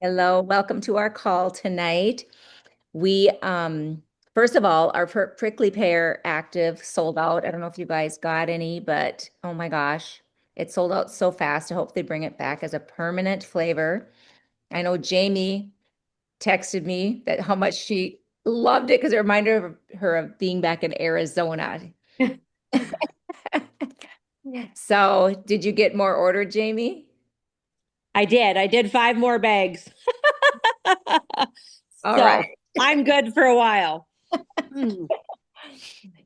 Hello, welcome to our call tonight. We, first of all, our prickly pear active sold out. I don't know if you guys got any, but oh my gosh, it sold out so fast. I hope they bring it back as a permanent flavor. I know Jamie texted me that how much she loved it because it reminded her of being back in Arizona. So, did you get more ordered, Jamie? I did. I did five more bags. All right. So I'm good for a while. Mm.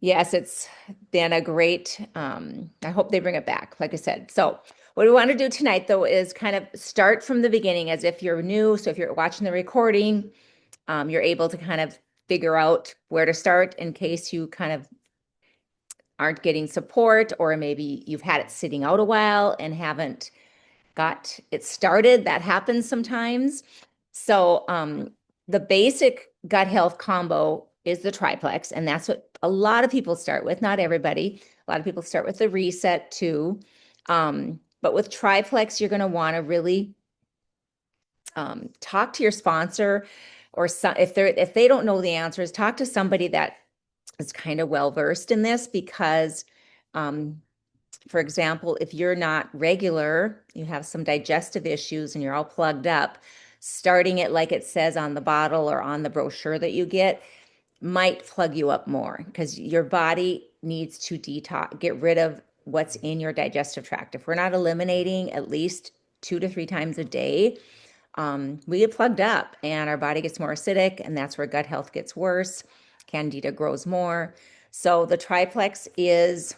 Yes, it's been a great, I hope they bring it back, like I said. So, what we want to do tonight, though, is kind of start from the beginning as if you're new. So, if you're watching the recording, you're able to kind of figure out where to start in case you kind of aren't getting support, or maybe you've had it sitting out a while and haven't got it started. That happens sometimes. So, the basic gut health combo is the triplex, and that's what a lot of people start with. Not everybody. A lot of people start with the reset too. But with triplex, you're going to want to really talk to your sponsor, or if they don't know the answers, talk to somebody that is kind of well versed in this because um, for example, if you're not regular, you have some digestive issues and you're all plugged up, starting it like it says on the bottle or on the brochure that you get might plug you up more because your body needs to detox, get rid of what's in your digestive tract. If we're not eliminating at least 2 to 3 times a day, we get plugged up and our body gets more acidic, and that's where gut health gets worse. Candida grows more. So the triplex is,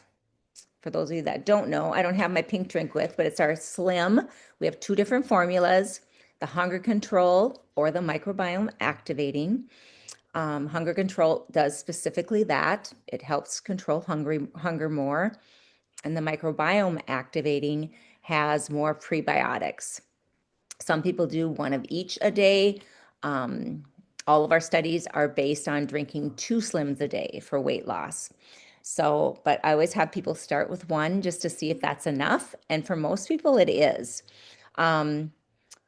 for those of you that don't know, I don't have my pink drink with, but it's our slim. We have two different formulas, the hunger control or the microbiome activating. Hunger control does specifically that. It helps control hunger more. And the microbiome activating has more prebiotics. Some people do one of each a day. Um, all of our studies are based on drinking 2 slims a day for weight loss. So, but I always have people start with one just to see if that's enough. And for most people, it is. Um,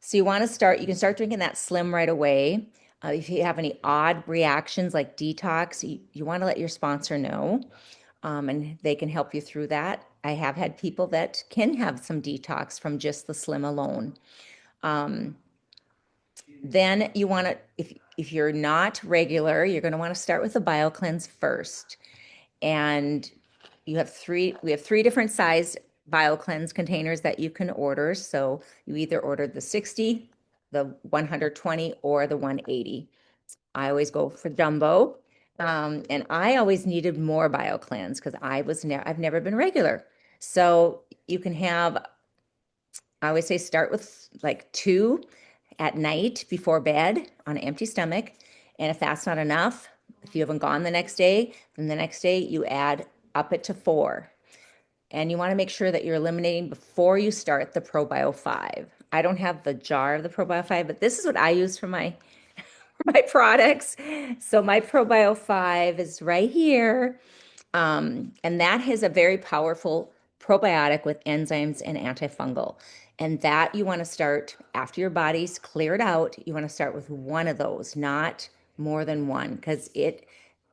so you want to start, you can start drinking that slim right away. If you have any odd reactions like detox, you want to let your sponsor know, and they can help you through that. I have had people that can have some detox from just the slim alone. Um, then you want to, if you're not regular, you're going to want to start with the BioCleanse first. And we have three different size BioCleanse containers that you can order. So you either order the 60, the 120, or the 180. I always go for jumbo. And I always needed more BioCleanse because I've never been regular. So you can have, I always say start with like two at night before bed on an empty stomach. And if that's not enough, if you haven't gone the next day, then the next day you add up it to four. And you want to make sure that you're eliminating before you start the ProBio 5. I don't have the jar of the ProBio 5, but this is what I use for my products. So my ProBio 5 is right here. And that has a very powerful probiotic with enzymes and antifungal. And that you want to start after your body's cleared out. You want to start with one of those, not more than one, because it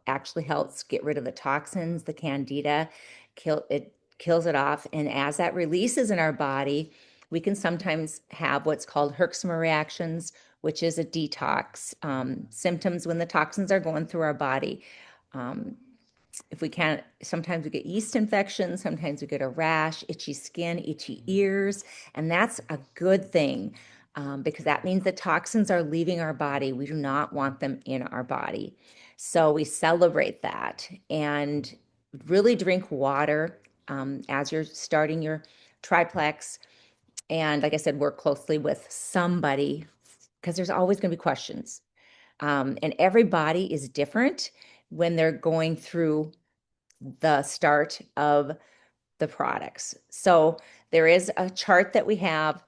actually helps get rid of the toxins, the candida, it kills it off. And as that releases in our body, we can sometimes have what's called Herxheimer reactions, which is a detox symptoms when the toxins are going through our body. Um, if we can't, sometimes we get yeast infections, sometimes we get a rash, itchy skin, itchy ears, and that's a good thing because that means the toxins are leaving our body. We do not want them in our body. So we celebrate that and really drink water as you're starting your triplex. And like I said, work closely with somebody because there's always going to be questions. And every body is different when they're going through the start of the products. So there is a chart that we have.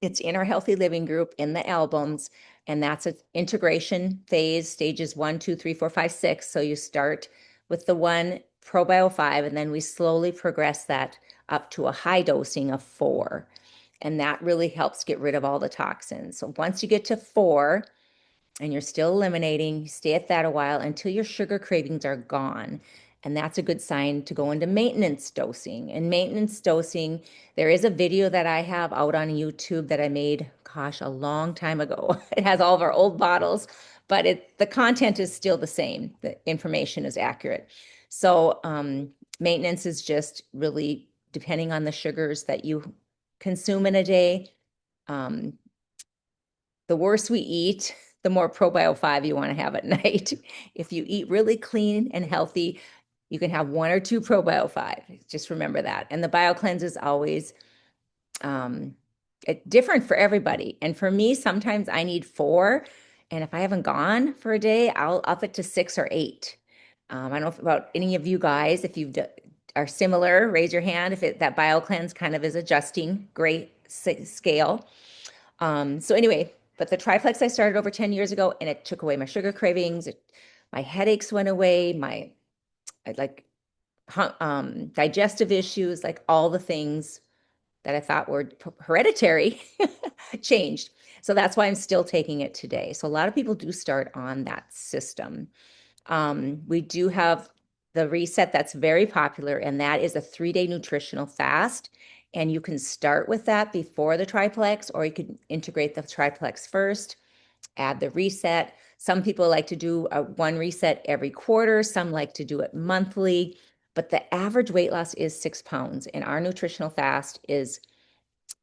It's in our healthy living group in the albums, and that's an integration phase, stages 1, 2, 3, 4, 5, 6. So you start with the one ProBio 5, and then we slowly progress that up to a high dosing of 4. And that really helps get rid of all the toxins. So once you get to 4 and you're still eliminating, stay at that a while until your sugar cravings are gone. And that's a good sign to go into maintenance dosing. And maintenance dosing, there is a video that I have out on YouTube that I made, gosh, a long time ago. It has all of our old bottles, but the content is still the same. The information is accurate. So maintenance is just really depending on the sugars that you consume in a day. Um, the worse we eat, the more probio 5 you want to have at night. If you eat really clean and healthy, you can have 1 or 2 probio 5. Just remember that. And the BioCleanse is always um, different for everybody. And for me, sometimes I need 4. And if I haven't gone for a day, I'll up it to 6 or 8. I don't know about any of you guys, if you are similar, raise your hand if that BioCleanse kind of is adjusting great scale. So anyway, but the triplex I started over 10 years ago and it took away my sugar cravings. My headaches went away. Like digestive issues, like all the things that I thought were hereditary changed. So that's why I'm still taking it today. So a lot of people do start on that system. We do have the reset that's very popular, and that is a 3-day nutritional fast. And you can start with that before the triplex, or you could integrate the triplex first, add the reset. Some people like to do one reset every quarter, some like to do it monthly, but the average weight loss is 6 pounds. And our nutritional fast is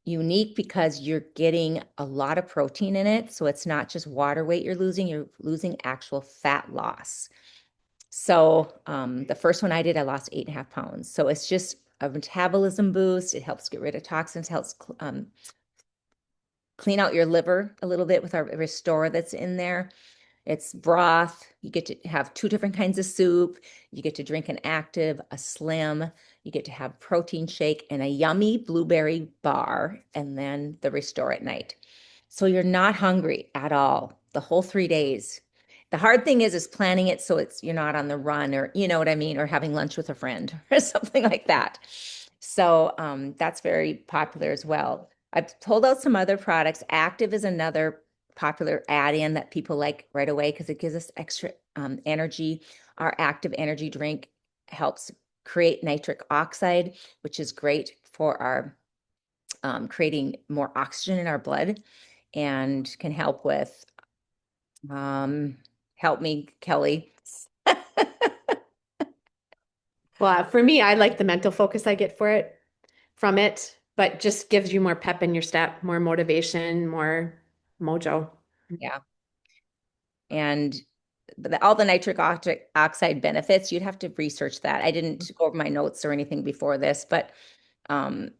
unique because you're getting a lot of protein in it. So it's not just water weight you're losing actual fat loss. So the first one I did, I lost 8.5 pounds. So it's just a metabolism boost. It helps get rid of toxins, helps clean out your liver a little bit with our Restore that's in there. It's broth. You get to have 2 different kinds of soup. You get to drink an active, a slim. You get to have protein shake and a yummy blueberry bar, and then the Restore at night. So you're not hungry at all the whole 3 days. The hard thing is planning it so you're not on the run, or you know what I mean, or having lunch with a friend or something like that. So that's very popular as well. I've pulled out some other products. Active is another popular add-in that people like right away because it gives us extra energy. Our active energy drink helps create nitric oxide, which is great for our creating more oxygen in our blood and can help with help me, Kelly. Well, for me, I like the mental focus I get from it, but just gives you more pep in your step, more motivation, more mojo. Yeah. And all the nitric oxide benefits, you'd have to research that. I didn't go over my notes or anything before this, but um,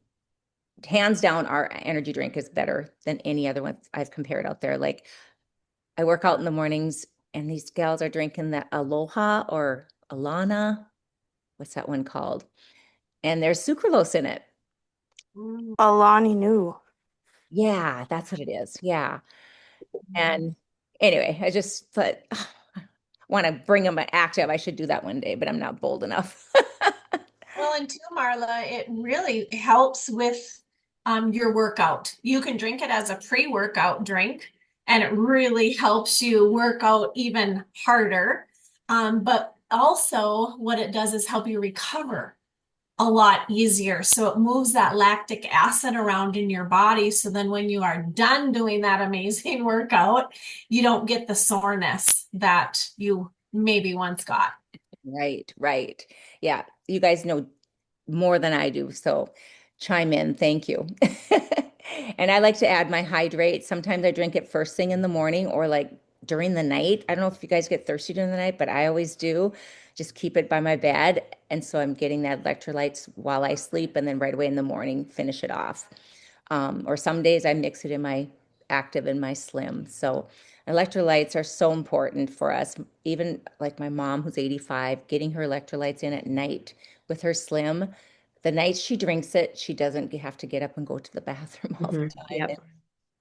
hands down, our energy drink is better than any other one I've compared out there. Like I work out in the mornings and these gals are drinking the Aloha or Alana. What's that one called? And there's sucralose in it. Alani knew. Yeah, that's what it is. Yeah. And anyway, I just thought, want to bring them active. I should do that one day, but I'm not bold enough. Well, and too, Marla, it really helps with your workout. You can drink it as a pre-workout drink, and it really helps you work out even harder. But also, what it does is help you recover a lot easier. So it moves that lactic acid around in your body. So then when you are done doing that amazing workout, you don't get the soreness that you maybe once got. Right, right. Yeah, you guys know more than I do, so chime in. Thank you. And I like to add my hydrate. Sometimes I drink it first thing in the morning or like during the night. I don't know if you guys get thirsty during the night, but I always do. Just keep it by my bed. And so I'm getting that electrolytes while I sleep and then right away in the morning, finish it off. Or some days I mix it in my active and my slim. So electrolytes are so important for us. Even like my mom, who's 85, getting her electrolytes in at night with her slim. The night she drinks it, she doesn't have to get up and go to the bathroom all the time. Yep.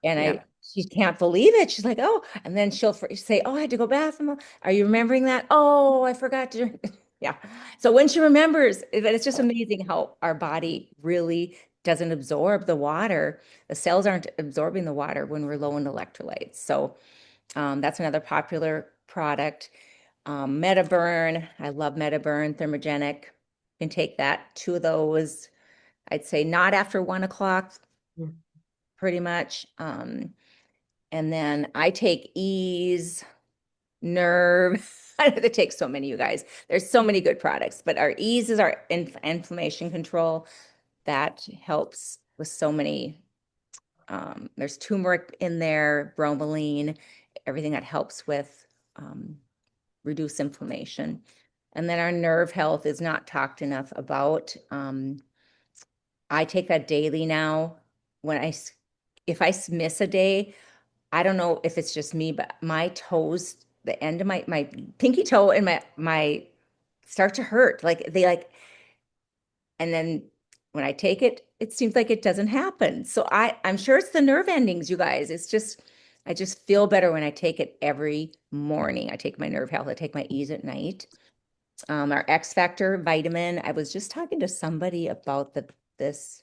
And Yep. she can't believe it. She's like, oh, and then she'll say, oh, I had to go bathroom. Are you remembering that? Oh, I forgot to drink. Yeah. So when she remembers, it's just amazing how our body really doesn't absorb the water. The cells aren't absorbing the water when we're low in electrolytes. So that's another popular product. Metaburn, I love Metaburn, thermogenic. You can take that, 2 of those. I'd say not after 1 o'clock, Mm. pretty much. And then I take Ease, Nerve. I have to take so many, you guys. There's so many good products, but our Ease is our inflammation control. That helps with so many. There's turmeric in there, bromelain, everything that helps with reduce inflammation. And then our nerve health is not talked enough about. I take that daily now. If I miss a day, I don't know if it's just me, but my toes, the end of my pinky toe and my start to hurt. And then when I take it, it seems like it doesn't happen. So I'm sure it's the nerve endings, you guys. I just feel better when I take it every morning. I take my nerve health, I take my Ease at night. Our X Factor vitamin. I was just talking to somebody about this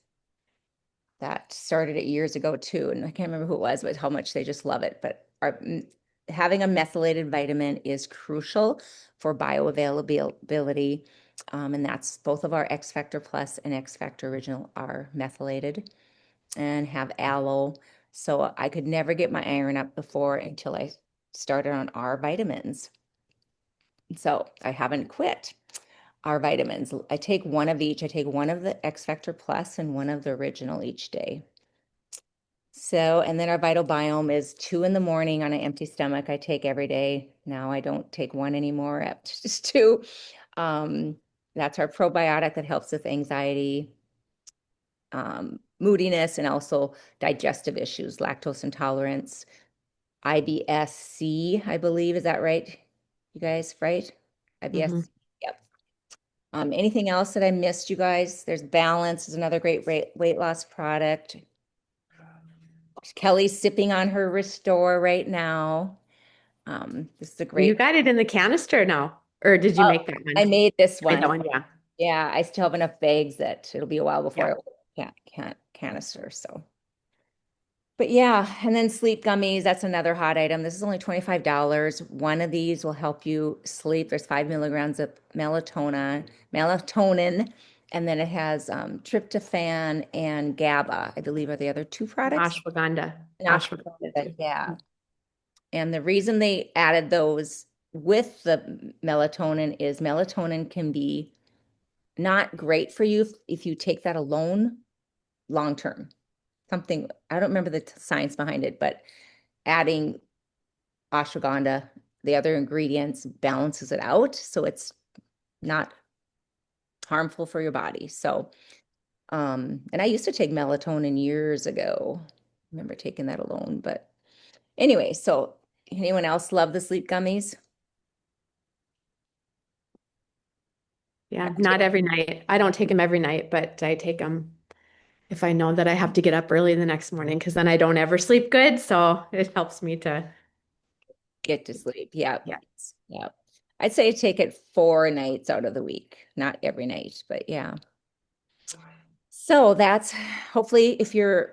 that started it years ago too, and I can't remember who it was, but how much they just love it. But having a methylated vitamin is crucial for bioavailability, and that's both of our X Factor Plus and X Factor Original are methylated and have aloe. So I could never get my iron up before until I started on our vitamins. So I haven't quit our vitamins. I take one of each. I take one of the X Factor Plus and one of the original each day. So, and then our Vital Biome is 2 in the morning on an empty stomach. I take every day. Now I don't take one anymore, up to just 2. That's our probiotic that helps with anxiety, moodiness, and also digestive issues, lactose intolerance, IBS-C, I believe. Is that right? You guys, right? IBS. Mhm. Yep. Anything else that I missed, you guys? There's Balance is another great weight loss product. Kelly's sipping on her Restore right now. This is a You great. got it in the canister now, or did you Oh, make that one? I made this Made that one. one, yeah. Yeah, I still have enough bags that it'll be a while before Yeah. I can't canister. So, but yeah, and then sleep gummies. That's another hot item. This is only $25. One of these will help you sleep. There's 5 milligrams of melatonin, and then it has tryptophan and GABA, I believe, are the other 2 products. Ashwagandha. And Ashwagandha too. yeah. And the reason they added those with the melatonin is melatonin can be not great for you if you take that alone long term. Something, I don't remember the science behind it, but adding ashwagandha, the other ingredients, balances it out. So it's not harmful for your body. So, and I used to take melatonin years ago. I remember taking that alone, but anyway, so anyone else love the sleep gummies? Yeah, not every night. I don't take them every night, but I take them if I know that I have to get up early the next morning because then I don't ever sleep good. So it helps me to, Get to sleep. Yeah. yeah. Yeah. I'd say take it 4 nights out of the week, not every night, but yeah. So that's hopefully if you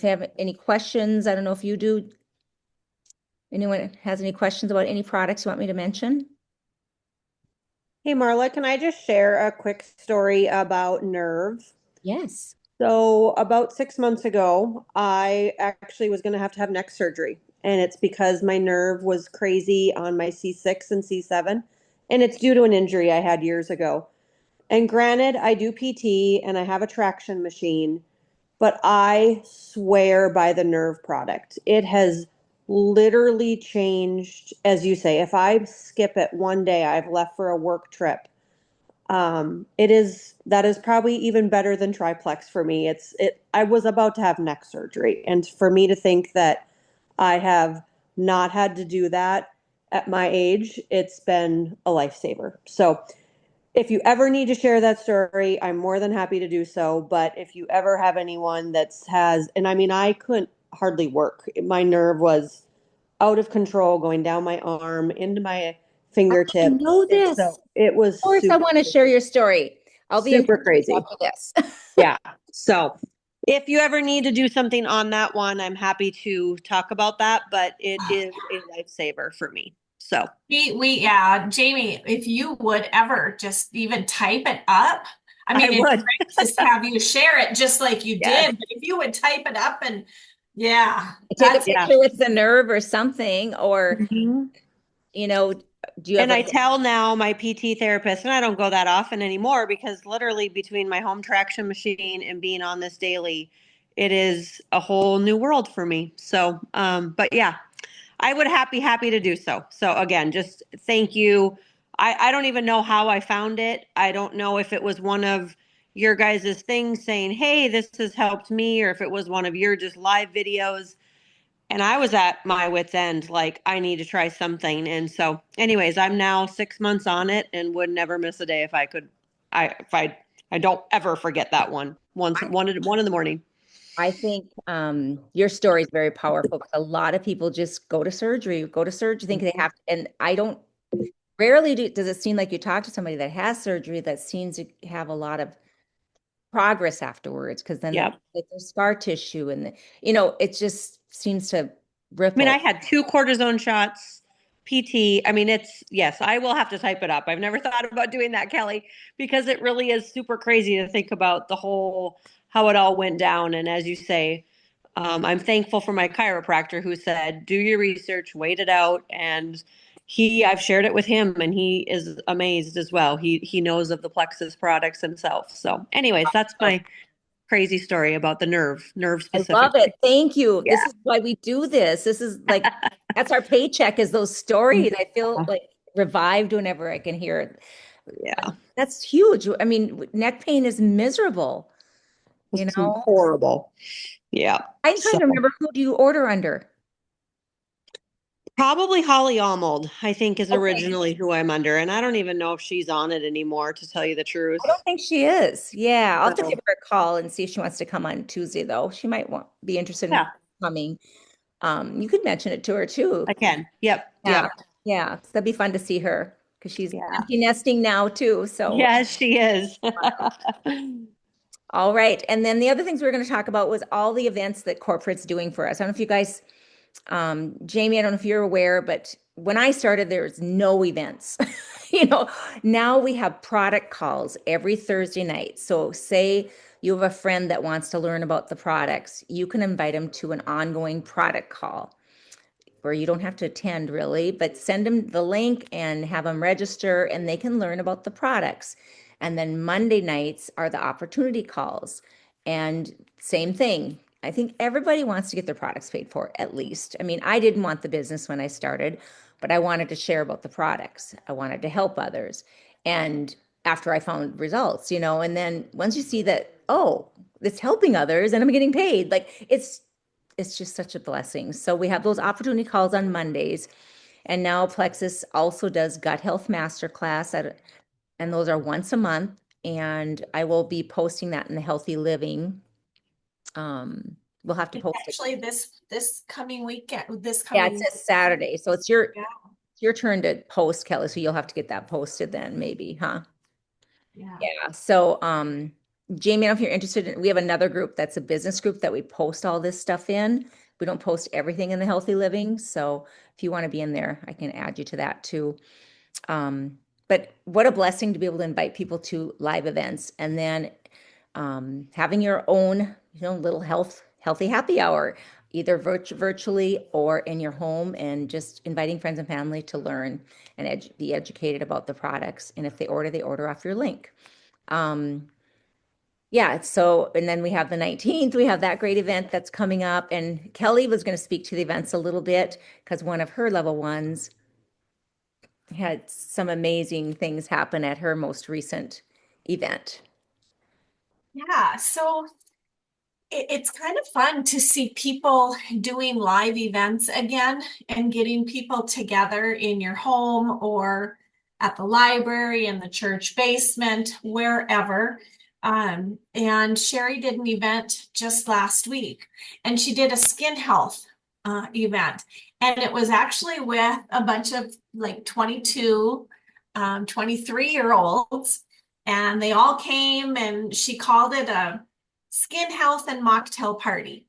have any questions, I don't know if you do. Anyone has any questions about any products you want me to mention? Hey, Marla, can I just share a quick story about nerves? Yes. So, about 6 months ago, I actually was going to have neck surgery. And it's because my nerve was crazy on my C6 and C7. And it's due to an injury I had years ago. And granted, I do PT and I have a traction machine, but I swear by the nerve product. It has literally changed, as you say, if I skip it one day, I've left for a work trip. That is probably even better than Triplex for me. I was about to have neck surgery, and for me to think that I have not had to do that at my age, it's been a lifesaver. So if you ever need to share that story, I'm more than happy to do so. But if you ever have anyone and I mean, I couldn't hardly work. My nerve was out of control, going down my arm, into my I fingertips. know this. So it was Of course, I want to share your story. I'll be in super touch crazy. after this. Yeah. So if you ever need to do something on that one, I'm happy to talk about that, but it is a lifesaver for me. So Yeah, Jamie, if you would ever just even type it up, I I mean, it'd be would. great to have you share it just like you Yes. did, but if you would type it up and yeah, Take a that's Yeah. picture with the nerve or something, or, Mhm. you know, do you have And I like, tell now my PT therapist, and I don't go that often anymore because literally between my home traction machine and being on this daily, it is a whole new world for me. So, but yeah, I would happy to do so. So again, just thank you. I don't even know how I found it. I don't know if it was one of your guys' things saying, hey, this has helped me, or if it was one of your just live videos. And I was at my wit's end, like I need to try something. And so, anyways, I'm now 6 months on it and would never miss a day if I could. I don't ever forget that one. One in the morning. I think your story is very powerful because a lot of people just go to surgery, think they have to, and I don't rarely does it seem like you talk to somebody that has surgery that seems to have a lot of progress afterwards because then Yep. like there's scar tissue and it just seems to I mean, I ripple. had 2 cortisone shots, PT. I mean, it's, yes, I will have to type it up. I've never thought about doing that, Kelly, because it really is super crazy to think about the whole, how it all went down. And as you say, I'm thankful for my chiropractor who said, do your research, wait it out. And I've shared it with him and he is amazed as well. He knows of the Plexus products himself. So anyways, that's my crazy story about the nerve I love it. specifically. Thank you. Yeah. This is why we do this. This is like that's our paycheck is those stories. I feel like revived whenever I can hear it. Yeah. That's huge. I mean, neck pain is miserable, you It's know? horrible. Yeah. I'm trying So to remember who do you order under? probably Holly Almold, I think, is Okay. originally who I'm under. And I don't even know if she's on it anymore, to tell you the I don't truth. think she is. Yeah, I'll have to So give her a call and see if she wants to come on Tuesday, though. She might be interested in yeah, coming. You could mention it to her too. I can. Yep. Yeah, Yep. yeah. So that'd be fun to see her because she's Yeah. empty nesting now too. So, Yes, she is. all right. And then the other things we were going to talk about was all the events that corporate's doing for us. I don't know if you guys, Jamie, I don't know if you're aware, but when I started, there was no events. Now we have product calls every Thursday night. So say you have a friend that wants to learn about the products, you can invite them to an ongoing product call where you don't have to attend really, but send them the link and have them register and they can learn about the products. And then Monday nights are the opportunity calls. And same thing. I think everybody wants to get their products paid for, at least. I mean, I didn't want the business when I started, but I wanted to share about the products. I wanted to help others. And after I found results, and then once you see that, oh, it's helping others and I'm getting paid, like it's just such a blessing. So we have those opportunity calls on Mondays. And now Plexus also does gut health masterclass and those are once a month. And I will be posting that in the healthy living. We'll have to it's post it. actually this coming weekend, this Yeah, it's coming a Saturday. So it's your yeah, it's your turn to post, Kelly. So you'll have to get that posted then, maybe, huh? yeah. Yeah. So Jamie, I don't know if you're interested we have another group that's a business group that we post all this stuff in. We don't post everything in the healthy living. So if you want to be in there, I can add you to that too. But what a blessing to be able to invite people to live events and then having your own, little healthy happy hour, either virtually or in your home, and just inviting friends and family to learn and be educated about the products. And if they order off your link. Yeah, so, and then we have the 19th, we have that great event that's coming up. And Kelly was going to speak to the events a little bit because one of her level ones had some amazing things happen at her most recent event. Yeah, so it's kind of fun to see people doing live events again and getting people together in your home or at the library, in the church basement, wherever. And Sherry did an event just last week, and she did a skin health event. And it was actually with a bunch of like 22, 23-year-olds. and they all came, and she called it a skin health and mocktail party.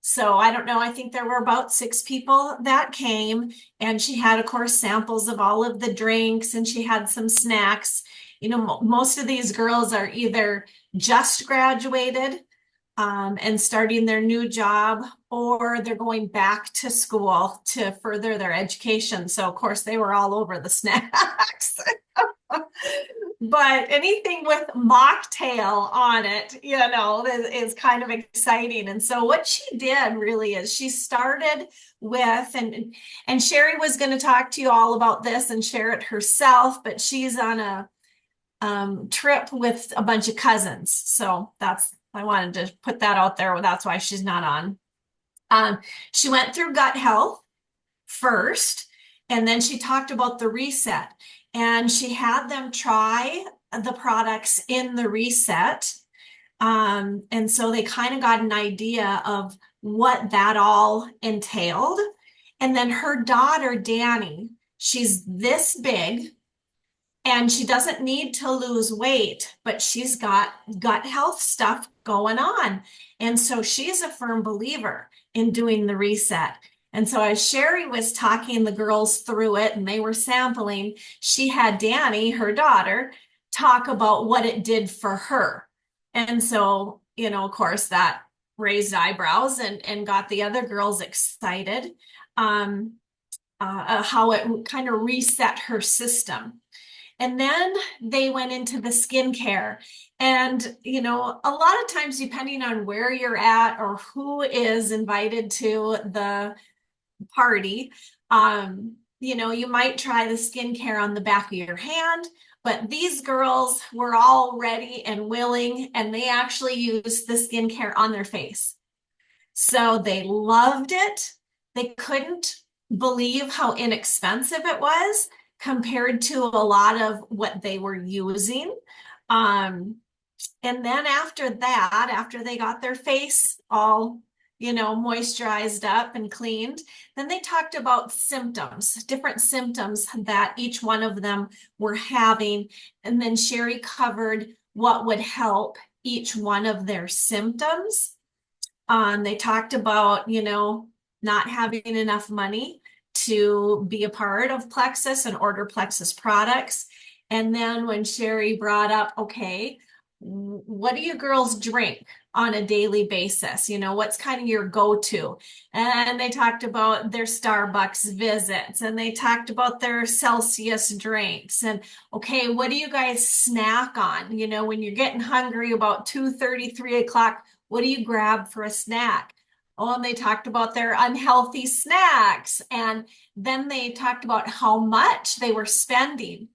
So I don't know, I think there were about 6 people that came, and she had, of course, samples of all of the drinks, and she had some snacks. Most of these girls are either just graduated and starting their new job, or they're going back to school to further their education. So, of course, they were all over the snacks. But anything with mocktail on it, is kind of exciting. And so what she did really is she started with, and Sherry was going to talk to you all about this and share it herself, but she's on a trip with a bunch of cousins. So I wanted to put that out there. That's why she's not on. She went through gut health first, and then she talked about the reset, and she had them try the products in the reset. And so they kind of got an idea of what that all entailed. And then her daughter, Danny, she's this big, and she doesn't need to lose weight, but she's got gut health stuff going on. And so she's a firm believer in doing the reset. And so as Sherry was talking the girls through it and they were sampling, she had Danny, her daughter, talk about what it did for her. And so, of course, that raised eyebrows and got the other girls excited, how it kind of reset her system. And then they went into the skincare. And, a lot of times, depending on where you're at or who is invited to the party, you might try the skincare on the back of your hand. But these girls were all ready and willing, and they actually used the skincare on their face. So they loved it. They couldn't believe how inexpensive it was compared to a lot of what they were using. And then after that, after they got their face all, moisturized up and cleaned, then they talked about symptoms, different symptoms that each one of them were having. And then Sherry covered what would help each one of their symptoms. They talked about, not having enough money to be a part of Plexus and order Plexus products. And then when Sherry brought up, okay, what do you girls drink on a daily basis? What's kind of your go-to? And they talked about their Starbucks visits, and they talked about their Celsius drinks. And okay, what do you guys snack on? When you're getting hungry about 2:30, 3 o'clock, what do you grab for a snack? Oh, and they talked about their unhealthy snacks. And then they talked about how much they were spending.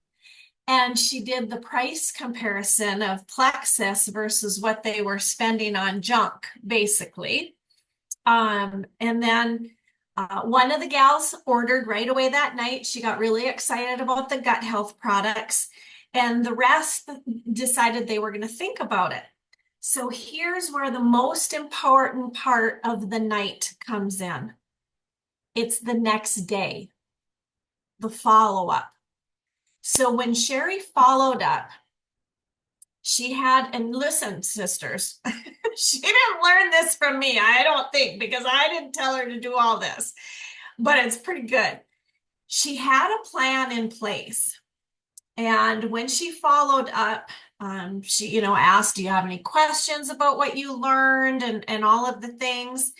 And she did the price comparison of Plexus versus what they were spending on junk, basically. And then one of the gals ordered right away that night. She got really excited about the gut health products, and the rest decided they were going to think about it. So here's where the most important part of the night comes in. It's the next day, the follow-up. So when Sherry followed up, she had, and listen, sisters, she didn't learn this from me, I don't think, because I didn't tell her to do all this, but it's pretty good. She had a plan in place. And when she followed up, she, asked, do you have any questions about what you learned and all of the things?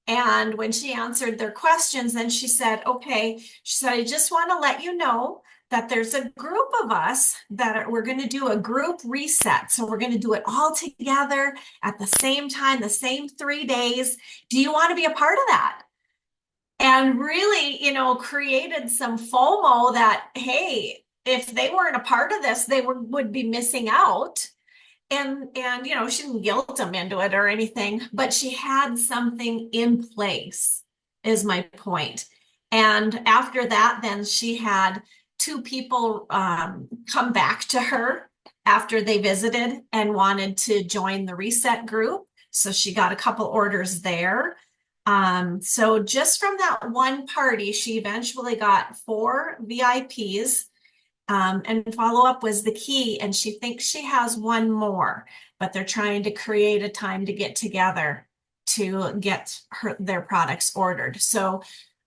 And when she answered their questions, then she said, okay, she said, I just want to let you know that there's a group of us that we're going to do a group reset. So we're going to do it all together at the same time, the same 3 days. Do you want to be a part of that? And really, created some FOMO that, hey, if they weren't a part of this, they would be missing out. And she didn't guilt them into it or anything, but she had something in place, is my point. And after that, then she had 2 people come back to her after they visited and wanted to join the reset group. So she got a couple orders there. So just from that one party, she eventually got 4 VIPs. And follow up was the key. And she thinks she has one more, but they're trying to create a time to get together to get their products ordered. So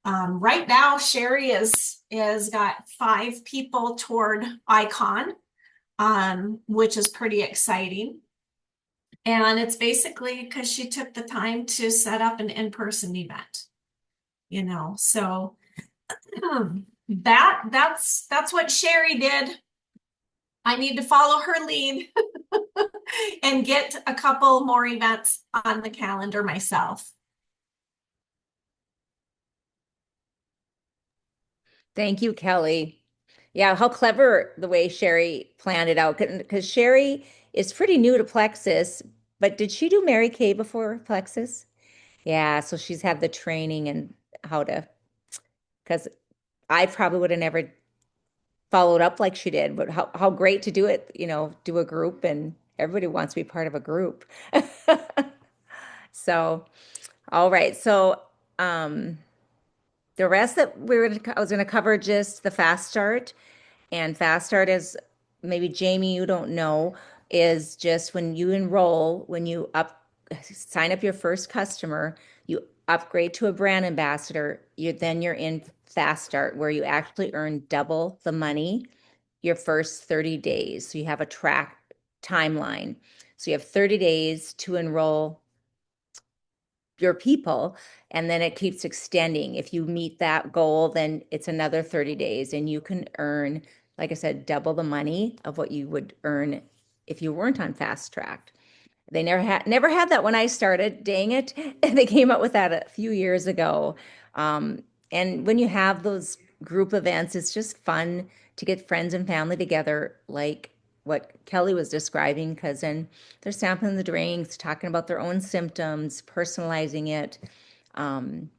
right now, Sherry is got 5 people toward Icon, which is pretty exciting. And it's basically because she took the time to set up an in-person event, so that's what Sherry did. I need to follow her lead and get a couple more events on the calendar myself. Thank you, Kelly. Yeah, how clever the way Sherry planned it out. Because Sherry is pretty new to Plexus, but did she do Mary Kay before Plexus? Yeah, so she's had the training and how to, because I probably would have never followed up like she did, but how great to do it, do a group and everybody wants to be part of a group. So, all right. So, um, the rest that I was going to cover just the fast start. And fast start is maybe Jamie, you don't know, is just when you enroll, when you sign up your first customer, you upgrade to a brand ambassador, you're in fast start where you actually earn double the money your first 30 days. So you have a track timeline. So you have 30 days to enroll your people, and then it keeps extending. If you meet that goal, then it's another 30 days and you can earn, like I said, double the money of what you would earn if you weren't on fast track. They never had that when I started. Dang it. And they came up with that a few years ago. Um, and when you have those group events, it's just fun to get friends and family together, like what Kelly was describing, because then they're sampling the drinks, talking about their own symptoms, personalizing it. Um,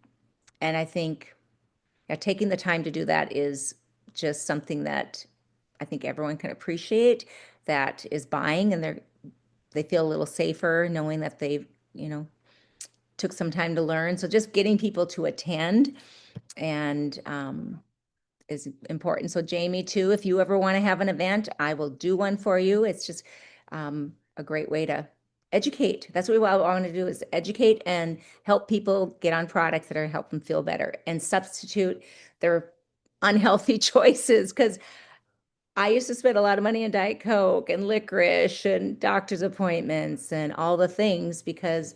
and I think taking the time to do that is just something that I think everyone can appreciate that is buying, and they feel a little safer knowing that they've, took some time to learn. So just getting people to attend and is important. So Jamie, too, if you ever want to have an event, I will do one for you. It's just a great way to educate. That's what I want to do, is educate and help people get on products that are help them feel better and substitute their unhealthy choices. Because I used to spend a lot of money on Diet Coke and licorice and doctor's appointments and all the things because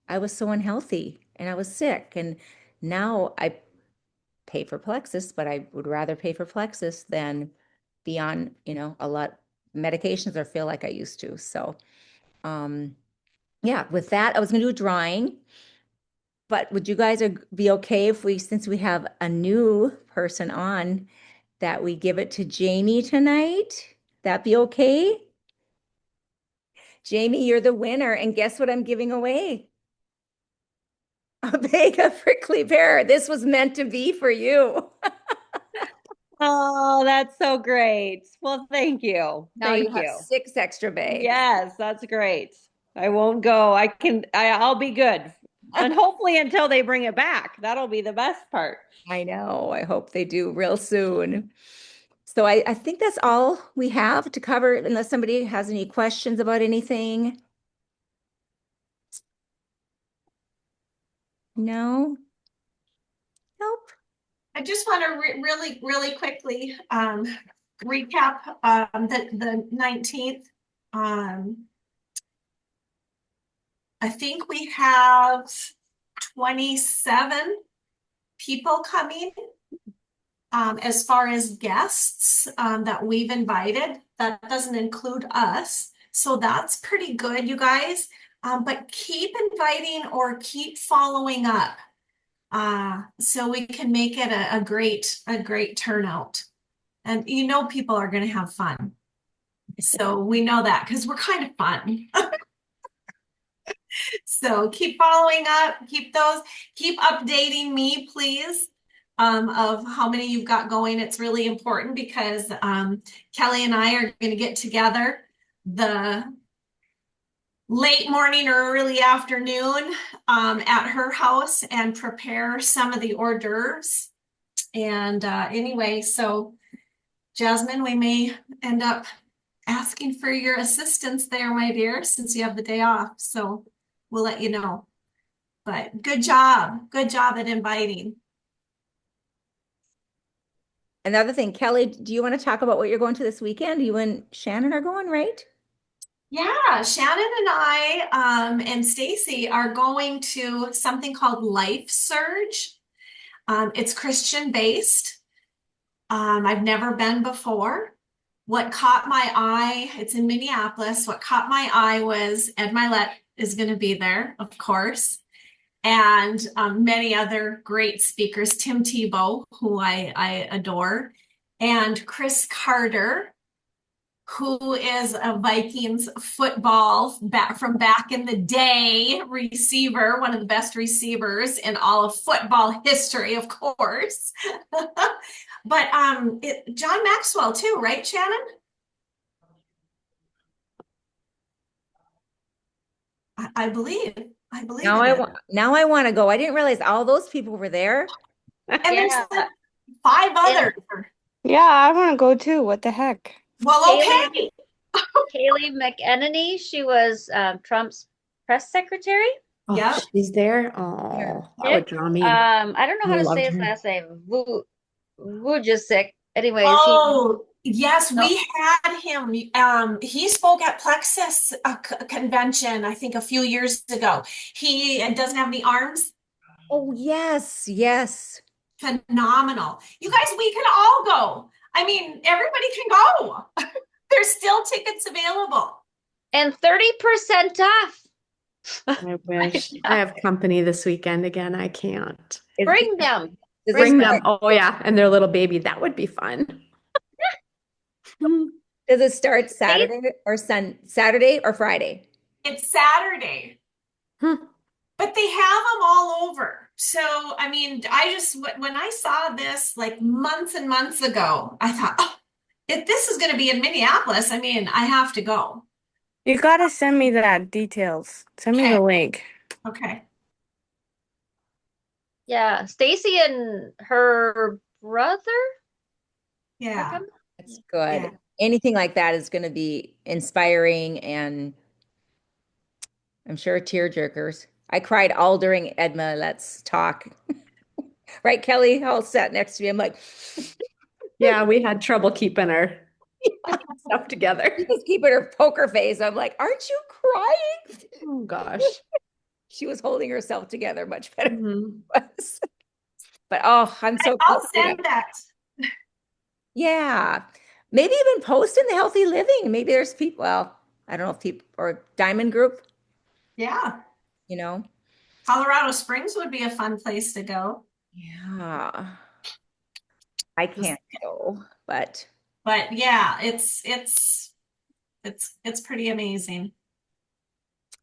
I was so unhealthy and I was sick. And now I pay for Plexus, but I would rather pay for Plexus than be on, a lot medications or feel like I used to. So, yeah, with that, I was going to do a drawing, but would you guys be okay if since we have a new person on, that we give it to Jamie tonight? That be okay? Jamie, you're the winner. And guess what I'm giving away? A bag of prickly pear. This was meant to be for you. Oh, that's so great. Well, thank you. Now you Thank have you. 6 extra bags. Yes, that's great. I won't go. I'll be good. And hopefully until they bring it back. That'll be the best part. I know. I hope they do real soon. So I think that's all we have to cover, unless somebody has any questions about anything. No? Nope. I just want to really, really quickly recap the 19th. I think we have 27 people coming as far as guests that we've invited. That doesn't include us. So that's pretty good, you guys. But keep inviting or keep following up so we can make it a great turnout. And people are going to have fun. So we know that because we're kind of fun. So keep following up, keep updating me, please, of how many you've got going. It's really important because Kelly and I are going to get together the late morning or early afternoon at her house and prepare some of the hors d'oeuvres. And anyway, so Jasmine, we may end up asking for your assistance there, my dear, since you have the day off. So we'll let you know. But good job. Good job at inviting. Another thing, Kelly, do you want to talk about what you're going to this weekend? You and Shannon are going, right? Yeah, Shannon and I and Stacy are going to something called Life Surge. It's Christian based. I've never been before. What caught my eye, it's in Minneapolis. What caught my eye was Ed Milet is going to be there, of course, and many other great speakers. Tim Tebow, who I adore, and Chris Carter, who is a Vikings football back in the day receiver, one of the best receivers in all of football history, of course. But John Maxwell too, right, Shannon? I believe. I believe Now it I is. want now I want to go. I didn't realize all those people were there. And there's Yeah. like 5 others. Yeah, I want to go too. What the heck? Well, Kaylee, okay. Kaylee McEnany, she was Trump's press secretary. Oh, Yep. she's there. Oh, that would draw me. I don't know how I to loved say his her. last name. Vujicic. Anyways, Oh, yes, No. we had him. He spoke at Plexus convention, I think a few years ago. He doesn't have any arms. Oh, yes, yes. Phenomenal. You guys, we can all go. I mean, everybody can go. There's still tickets available. and 30% off. I wish. I have company this weekend again. I can't. Bring them. Does Bring it them. start, Oh, yeah. And their little baby. That would be fun. does it start Saturday or Friday? It's Saturday, Hmm. but they have them all over. So, I mean, when I saw this like months and months ago, I thought, oh, if this is going to be in Minneapolis, I mean, I have to go. You gotta send me that details. Send me Okay. the link. Okay. Yeah, Stacy and her brother. Yeah. Come? That's good. Yeah. Anything like that is going to be inspiring and I'm sure tear jerkers. I cried all during Edma Let's Talk. Right, Kelly? All sat next to me. I'm like, Yeah, we had trouble keeping our stuff together. she was keeping her poker face. I'm like, aren't you crying? Oh, gosh. She was holding herself together much better than Mhm. I was. But oh, I'm so I'll proud. send that. Yeah. Maybe even post in the healthy living. Maybe there's people, well, I don't know if people or Diamond Group, Yeah. you know. Colorado Springs would be a fun place to go. Yeah. I can't go, but But yeah, it's pretty amazing.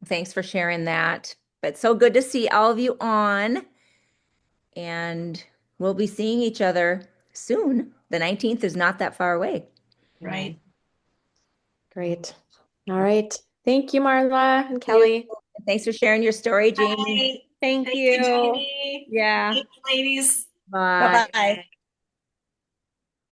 thanks for sharing that. But so good to see all of you on. And we'll be seeing each other soon. The 19th is not that far away. Right. Great. All right. Thank you, Marla and Kelly. Thanks for sharing your story, Jamie. Bye. Thank Thank you. Jamie. Yeah. Thank you, ladies. Bye. Bye-bye.